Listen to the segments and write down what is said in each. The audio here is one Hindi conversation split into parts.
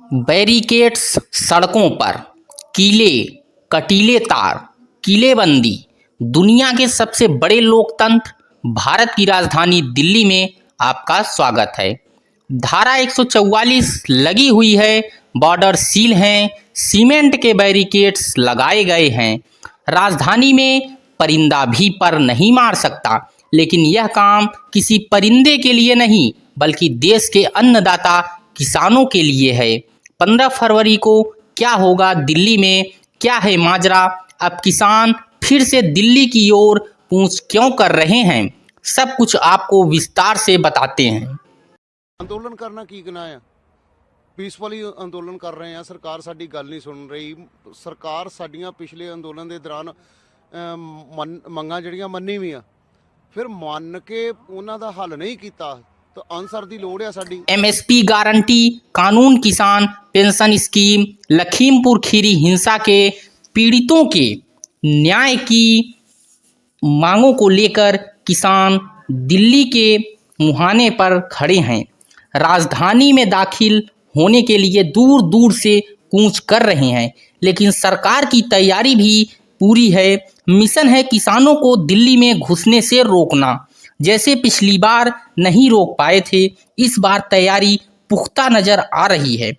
बैरिकेड्स सड़कों पर, कीले, कटीले तार, किलेबंदी, दुनिया के सबसे बड़े लोकतंत्र भारत की राजधानी दिल्ली में आपका स्वागत है। धारा 144 लगी हुई है, बॉर्डर सील हैं, सीमेंट के बैरिकेड्स लगाए गए हैं। राजधानी में परिंदा भी पर नहीं मार सकता, लेकिन यह काम किसी परिंदे के लिए नहीं बल्कि देश के अन्नदाता किसानों के लिए है। 15 फरवरी को क्या होगा दिल्ली में, क्या है माजरा, अब किसान फिर से दिल्ली की ओर पूंछ क्यों कर रहे हैं, सब कुछ आपको विस्तार से बताते हैं। ਅੰਦੋਲਨ ਕਰਨਾ ਕੀ ਗੁਨਾਹ ਆ? ਪੀਸਫੁਲੀ ਅੰਦੋਲਨ ਕਰ ਰਹੇ ਆ। ਸਰਕਾਰ ਸਾਡੀ ਗੱਲ ਨਹੀਂ ਸੁਣ ਰਹੀ। ਸਰਕਾਰ ਸਾਡੀਆਂ ਪਿਛਲੇ ਅੰਦੋਲਨ ਦੇ ਦੌਰਾਨ ਮੰਗਾਂ ਜਿਹੜੀਆਂ ਮੰਨੀ ਵੀ ਆ, ਫਿਰ ਮੰਨ ਕੇ ਉਹਨਾਂ ਦਾ ਹੱਲ ਨਹੀਂ ਕੀਤਾ तो आंसर दी लोड़ है साडी। एमएसपी गारंटी, कानून, किसान पेंशन स्कीम, लखीमपुर खीरी हिंसा के पीड़ितों के न्याय की मांगों को लेकर किसान दिल्ली के मुहाने पर खड़े हैं। राजधानी में दाखिल होने के लिए दूर दूर से कूच कर रहे हैं, लेकिन सरकार की तैयारी भी पूरी है। मिशन है किसानों को दिल्ली में घुसने से रोकना। जैसे पिछली बार नहीं रोक पाए थे, इस बार तैयारी पुख्ता नजर आ रही है।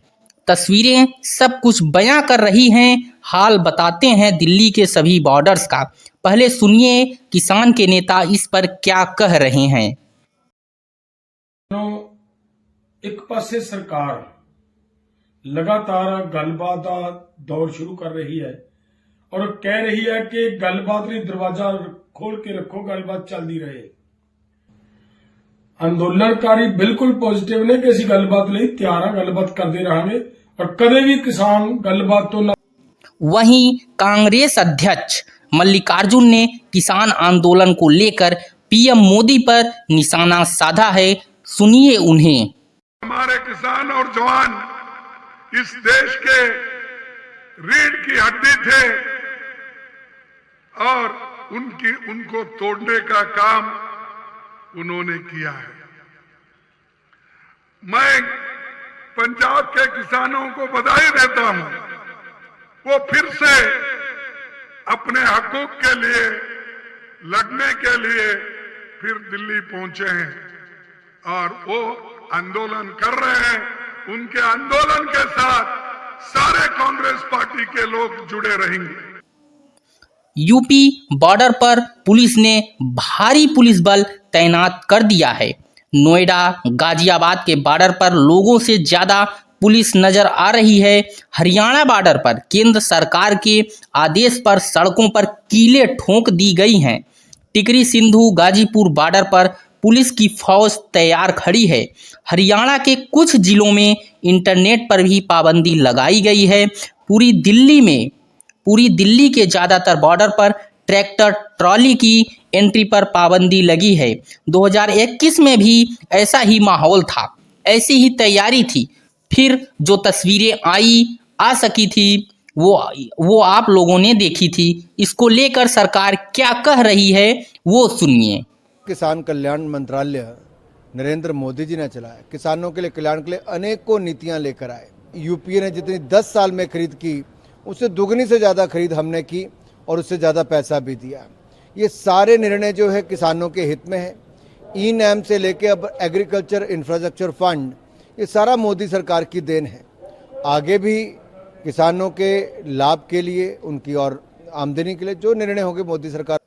तस्वीरें सब कुछ बयां कर रही हैं। हाल बताते हैं दिल्ली के सभी बॉर्डर्स का। पहले सुनिए किसान के नेता इस पर क्या कह रहे हैं। एक पासे सरकार लगातार गलबात का दौर शुरू कर रही है और कह रही है कि गलबात नहीं, दरवाजा खोल के रखो, गलबात चलती रहे। अंदोलनकारी बिल्कुल पॉजिटिव ने कि असीं गलबात लई तैयार हां, गलबात करते रहांगे और कदे भी किसान गलबात तो ना। वहीं कांग्रेस अध्यक्ष मल्लिकार्जुन ने किसान आंदोलन को लेकर पीएम मोदी पर निशाना साधा है। सुनिए उन्हें। हमारे किसान और जवान इस देश के रीढ़ की हड्डी थे और उनको तोड़ने का काम उन्होंने किया है। मैं पंजाब के किसानों को बधाई देता हूं, वो फिर से अपने हकूक के लिए लड़ने के लिए फिर दिल्ली पहुंचे हैं और वो आंदोलन कर रहे हैं। उनके आंदोलन के साथ सारे कांग्रेस पार्टी के लोग जुड़े रहेंगे। यूपी बॉर्डर पर पुलिस ने भारी पुलिस बल तैनात कर दिया है। नोएडा गाजियाबाद के बॉर्डर पर लोगों से ज़्यादा पुलिस नजर आ रही है। हरियाणा बॉर्डर पर केंद्र सरकार के आदेश पर सड़कों पर कीले ठोक दी गई हैं। टिकरी सिंधु गाजीपुर बॉर्डर पर पुलिस की फौज तैयार खड़ी है। हरियाणा के कुछ जिलों में इंटरनेट पर भी पाबंदी लगाई गई है। पूरी दिल्ली के ज़्यादातर बॉर्डर पर ट्रैक्टर ट्रॉली की एंट्री पर पाबंदी लगी है। 2021 में भी ऐसा ही माहौल था, ऐसी ही तैयारी थी। फिर जो तस्वीरें आ सकी थी वो आप लोगों ने देखी थी। इसको लेकर सरकार क्या कह रही है वो सुनिए। किसान कल्याण मंत्रालय नरेंद्र मोदी जी ने चलाया। किसानों के लिए कल्याण के लिए अनेकों नीतियां लेकर आए। यूपीए ने जितनी 10 साल में खरीद की, उससे दुगनी से ज़्यादा खरीद हमने की और उससे ज़्यादा पैसा भी दिया। ये सारे निर्णय जो है किसानों के हित में है। ई नैम से लेके अब एग्रीकल्चर इंफ्रास्ट्रक्चर फंड, ये सारा मोदी सरकार की देन है। आगे भी किसानों के लाभ के लिए, उनकी और आमदनी के लिए जो निर्णय होंगे मोदी सरकार।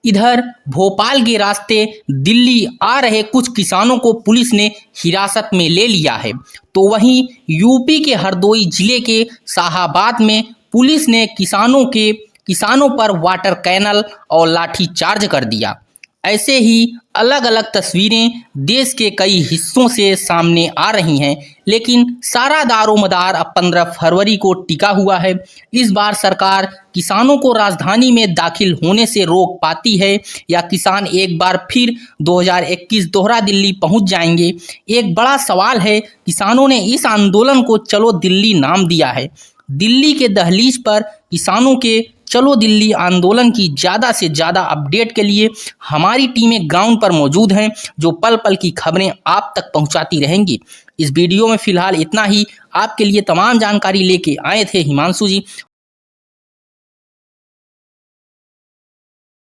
इधर भोपाल के रास्ते दिल्ली आ रहे कुछ किसानों को पुलिस ने हिरासत में ले लिया है। तो वहीं यूपी के हरदोई जिले के शाहाबाद में पुलिस ने किसानों पर वाटर कैनल और लाठीचार्ज कर दिया। ऐसे ही अलग अलग तस्वीरें देश के कई हिस्सों से सामने आ रही हैं, लेकिन सारा दारोमदार अब 15 फरवरी को टिका हुआ है। इस बार सरकार किसानों को राजधानी में दाखिल होने से रोक पाती है या किसान एक बार फिर 2021 दोहरा दिल्ली पहुंच जाएंगे। एक बड़ा सवाल है। किसानों ने इस आंदोलन को चलो दिल्ली नाम दिया है। दिल्ली के दहलीज पर किसानों के चलो दिल्ली आंदोलन की ज़्यादा से ज़्यादा अपडेट के लिए हमारी टीमें ग्राउंड पर मौजूद हैं, जो पल पल की खबरें आप तक पहुंचाती रहेंगी। इस वीडियो में फिलहाल इतना ही। आपके लिए तमाम जानकारी लेके आए थे हिमांशु जी।